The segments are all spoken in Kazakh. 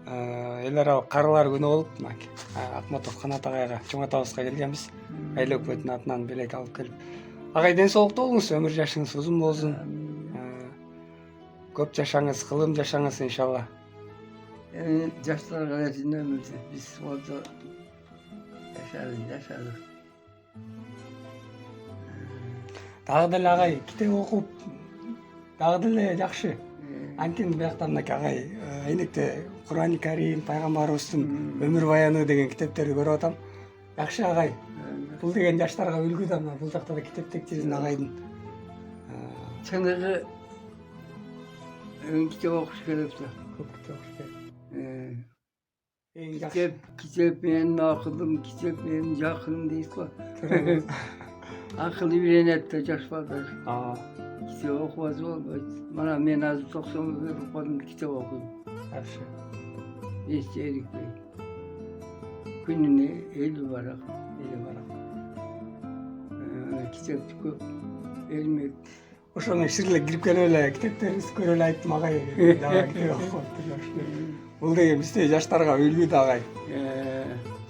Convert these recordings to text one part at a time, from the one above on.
эл аралык карылар күнү болуп, Акматов Канат агайга чоң атабызга келгенбиз. Айыл өкмөтүнүн атынан белек алып келип. Агай ден соолукта болуңуз, өмүр жашыңыз узун болсун. Көп жашаңыз, кылым жашаңыз иншалла. Жаштарга эле өмүрдү биз болду жашадык. Дагы деле агай китеп окуп, дагы деле жакшы. Анткени бияктан агай айнекте Кур'ан-ы Карим, пайгамбарыбыздын өмүр баяны деген китептерди көрүп атам. Жакшы агай. Бул деген жаштарга үлгү да, бул жакта да китеп тектирген агайдын. Чыныгы китеп окуш керек да. Көп китеп окуш керек. Kitap ben akılım, kitap benim yakınım değil ki. Akıllı bir enette çalışmadır. Kitap okumaz olmaz. Bana ben az 90 verip koydum kitap okuyayım. İsteydik bey. Gününe 50 varak. Kitap çok elmek. Ошону ширле кирип келип эле китептерибизди көрүп эле айттым агай. Китеп окуп бул деген бизде жаштарга үлгү да агай.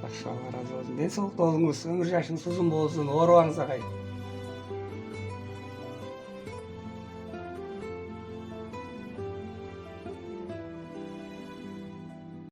Жакшы, разы болсун. Ден соолукта болуңуз, өмүр жашыңыз узун болсун, оорубаңыз агай.